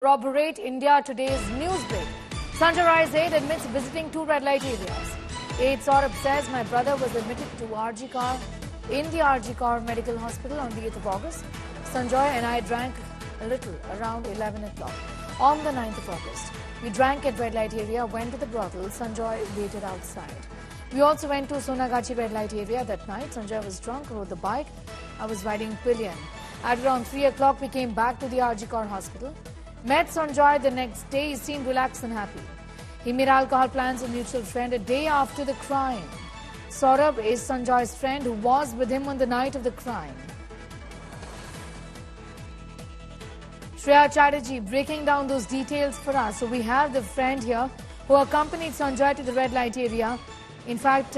Corroborate India Today's news break. Sanjay Roy's aide admits visiting two red light areas. Aide Saurabh says, my brother was admitted to RG Kar in the RG Kar Medical Hospital on the 8th of August. Sanjay and I drank a little around 11 o'clock on the 9th of August. We drank at red light area, went to the brothel. Sanjay waited outside. We also went to Sonagachi red light area that night. Sanjay was drunk, rode the bike. I was riding pillion. At around 3 o'clock, we came back to the RG Kar Hospital. Met Sanjay the next day. He seemed relaxed and happy. He made alcohol plans with a mutual friend a day after the crime. Saurabh is Sanjay's friend who was with him on the night of the crime. Shreya Chatterjee breaking down those details for us. So we have the friend here who accompanied Sanjay to the red light area. In fact,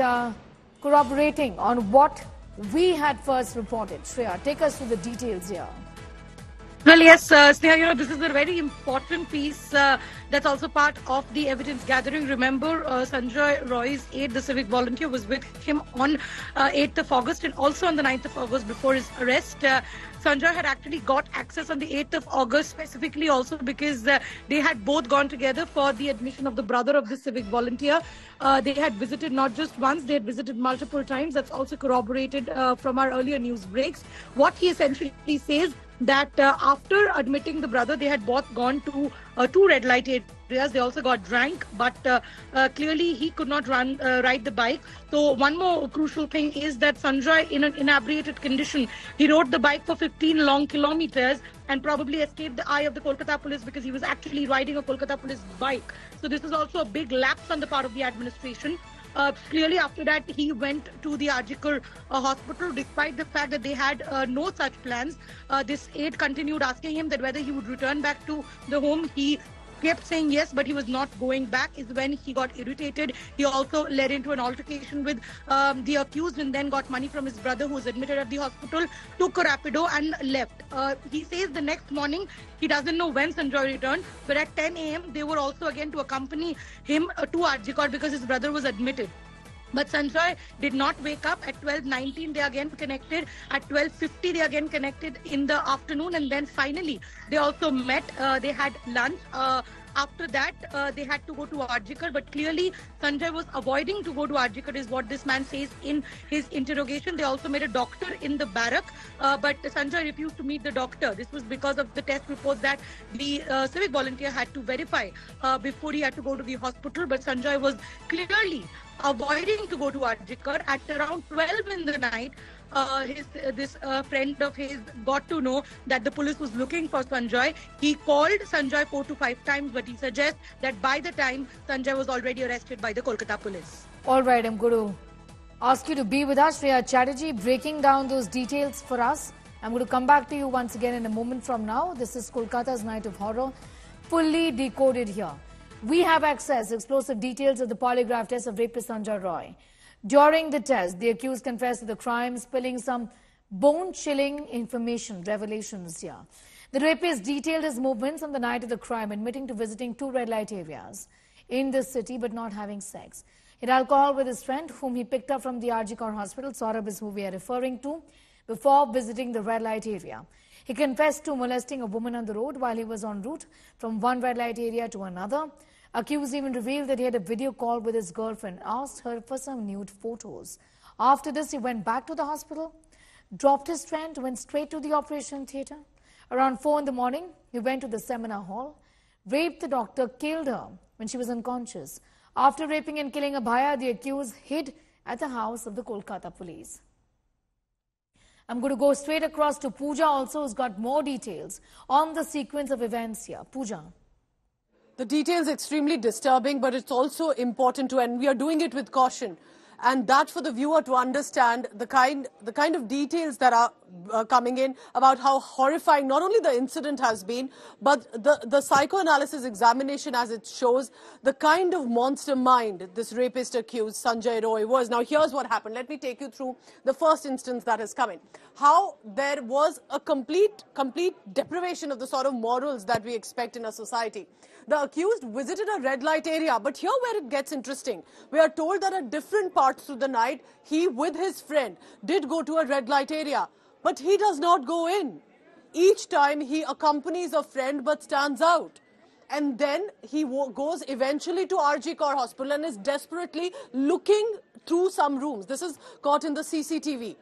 corroborating on what we had first reported. Shreya, take us through the details here. Well, yes, Sneha, this is a very important piece that's also part of the evidence gathering. Remember, Sanjay Roy's aide, the civic volunteer, was with him on 8th of August and also on the 9th of August before his arrest. Sanjay had actually got access on the 8th of August, specifically also because they had both gone together for the admission of the brother of the civic volunteer. They had visited not just once, they had visited multiple times. That's also corroborated from our earlier news breaks. What he essentially says that after admitting the brother, they had both gone to two red light areas. They also got drank, but clearly he could not ride the bike. So one more crucial thing is that Sanjay, in an inebriated condition, he rode the bike for 15 long kilometers and probably escaped the eye of the Kolkata police because he was actually riding a Kolkata police bike. So this is also a big lapse on the part of the administration. Clearly, after that, he went to the RG Kar hospital, despite the fact that they had no such plans. This aide continued asking him that whether he would return back to the home. He kept saying yes, but he was not going back. Is when he got irritated. He also led into an altercation with the accused and then got money from his brother, who was admitted at the hospital, took a Rapido and left. He says the next morning, he doesn't know when Sanjay returned, but at 10 a.m. they were also again to accompany him to RG Kar because his brother was admitted. But Sanjay did not wake up. At 12:19, they again connected. At 12:50, they again connected in the afternoon. And then finally, they also met. They had lunch. After that, they had to go to RG Kar. But clearly, Sanjay was avoiding to go to RG Kar, is what this man says in his interrogation. They also met a doctor in the barrack. But Sanjay refused to meet the doctor. This was because of the test report that the civic volunteer had to verify before he had to go to the hospital. But Sanjay was clearly avoiding to go to RG Kar. At around 12 in the night, this friend of his got to know that the police was looking for Sanjay. He called Sanjay 4 to 5 times, but he suggests that by the time Sanjay was already arrested by the Kolkata police. All right, I'm going to ask you to be with us, Shreya Chatterjee, breaking down those details for us. I'm going to come back to you once again in a moment from now. This is Kolkata's Night of Horror, fully decoded here. We have access, explosive details of the polygraph test of rapist Sanjay Roy. During the test, the accused confessed to the crime, spilling some bone-chilling information, revelations here. The rapist detailed his movements on the night of the crime, admitting to visiting two red light areas in the city but not having sex. He had alcohol with his friend, whom he picked up from the RG Kar hospital, Saurabh is who we are referring to, before visiting the red light area. He confessed to molesting a woman on the road while he was en route from one red light area to another. Accused even revealed that he had a video call with his girlfriend, asked her for some nude photos. After this, he went back to the hospital, dropped his friend, went straight to the operation theatre. Around 4 in the morning, he went to the seminar hall, raped the doctor, killed her when she was unconscious. After raping and killing Abhaya, the accused hid at the house of the Kolkata police. I'm going to go straight across to Pooja also, who's got more details on the sequence of events here. Pooja. The details extremely disturbing, but it's also important to, and we are doing it with caution. And that for the viewer to understand the kind of details that are coming in about how horrifying not only the incident has been, but the psychoanalysis examination as it shows the kind of monster mind this rapist accused Sanjay Roy was. Now here's what happened. Let me take you through the first instance that has come in. How there was a complete deprivation of the sort of morals that we expect in a society. The accused visited a red light area, but here where it gets interesting. We are told that at different parts through the night, he with his friend did go to a red light area, but he does not go in. Each time he accompanies a friend but stands out. And then he goes eventually to RG Kaur Hospital and is desperately looking through some rooms. This is caught in the CCTV.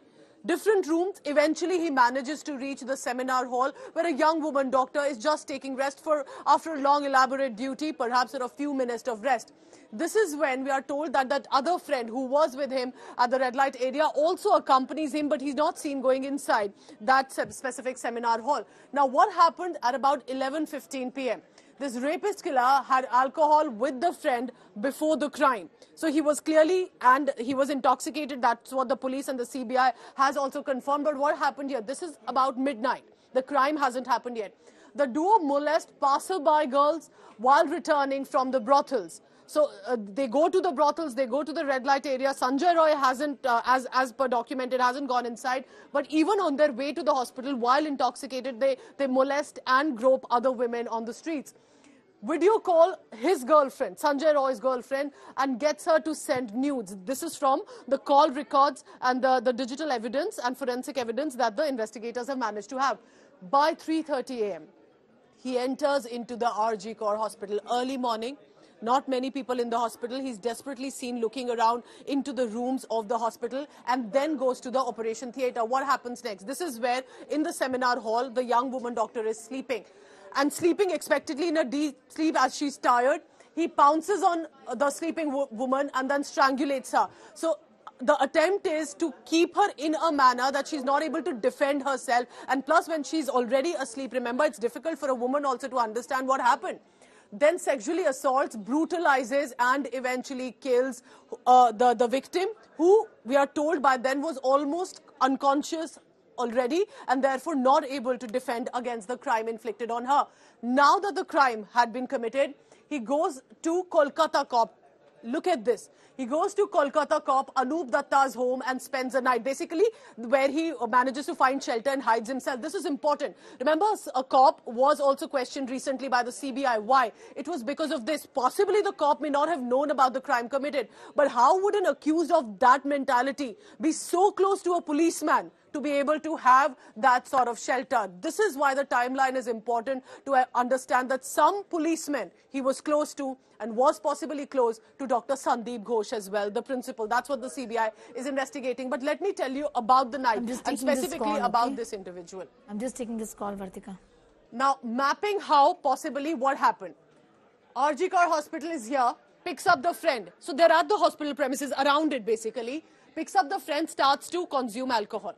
Different rooms. Eventually he manages to reach the seminar hall where a young woman doctor is just taking rest after a long elaborate duty, perhaps for a few minutes of rest. This is when we are told that that other friend who was with him at the red light area also accompanies him, but he's not seen going inside that specific seminar hall. Now, what happened at about 11:15 p.m.? This rapist killer had alcohol with the friend before the crime. So he was clearly, and he was intoxicated. That's what the police and the CBI has also confirmed. But what happened here? This is about midnight. The crime hasn't happened yet. The duo molest passerby girls while returning from the brothels. So they go to the brothels, they go to the red light area. Sanjay Roy hasn't, as per documented, hasn't gone inside. But even on their way to the hospital, while intoxicated, they molest and grope other women on the streets. Video call his girlfriend, Sanjay Roy's girlfriend, and gets her to send nudes. This is from the call records and the digital evidence and forensic evidence that the investigators have managed to have. By 3:30 a.m., he enters into the RG Kaur Hospital early morning. Not many people in the hospital. He's desperately seen looking around into the rooms of the hospital and then goes to the operation theatre. What happens next? This is where, in the seminar hall, the young woman doctor is sleeping. And sleeping expectedly in a deep sleep as she's tired. He pounces on the sleeping woman and then strangulates her. So the attempt is to keep her in a manner that she's not able to defend herself. And plus, when she's already asleep, remember, it's difficult for a woman also to understand what happened. Then sexually assaults, brutalizes, and eventually kills the victim, who we are told by then was almost unconscious already and therefore not able to defend against the crime inflicted on her. Now that the crime had been committed, he goes to Kolkata cop. Look at this. He goes to Kolkata cop Anup Datta's home and spends the night, basically where he manages to find shelter and hides himself. This is important. Remember, a cop was also questioned recently by the CBI. Why? It was because of this. Possibly the cop may not have known about the crime committed, but how would an accused of that mentality be so close to a policeman to be able to have that sort of shelter? This is why the timeline is important, to understand that some policemen he was close to and was possibly close to Dr. Sandeep Ghosh as well, the principal. That's what the CBI is investigating. But let me tell you about the night and specifically about this individual. I'm just taking this call, Vartika. Now, mapping how possibly what happened. RG Kaur Hospital is here, picks up the friend. So they're at the hospital premises, around it basically. Picks up the friend, starts to consume alcohol.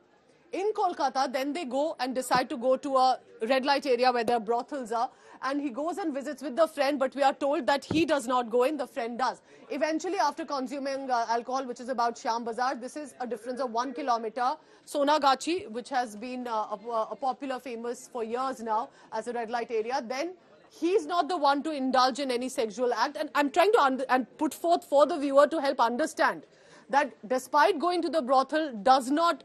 In Kolkata, then they go and decide to go to a red light area where their brothels are. And he goes and visits with the friend, but we are told that he does not go in, the friend does. Eventually, after consuming alcohol, which is about Shyam Bazaar, this is a difference of 1 kilometer, Sonagachi, which has been a popular, famous for years now as a red light area, then he's not the one to indulge in any sexual act. And I'm trying to put forth for the viewer to help understand that despite going to the brothel, does not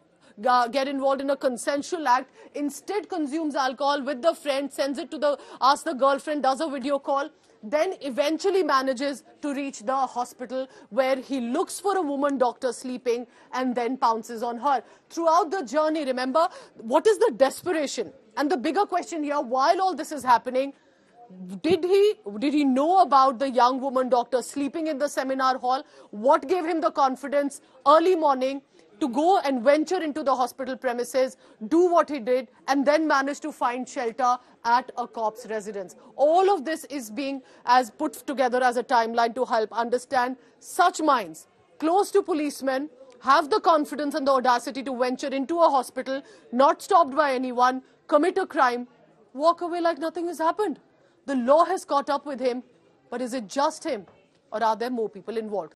get involved in a consensual act, instead consumes alcohol with the friend, sends it to asks the girlfriend, does a video call, then eventually manages to reach the hospital where he looks for a woman doctor sleeping and then pounces on her. Throughout the journey, remember, what is the desperation? And the bigger question here, while all this is happening, did he know about the young woman doctor sleeping in the seminar hall? What gave him the confidence early morning to go and venture into the hospital premises, do what he did, and then manage to find shelter at a cop's residence? All of this is being put together as a timeline to help understand such minds close to policemen have the confidence and the audacity to venture into a hospital, not stopped by anyone, commit a crime, walk away like nothing has happened. The law has caught up with him, but is it just him, or are there more people involved?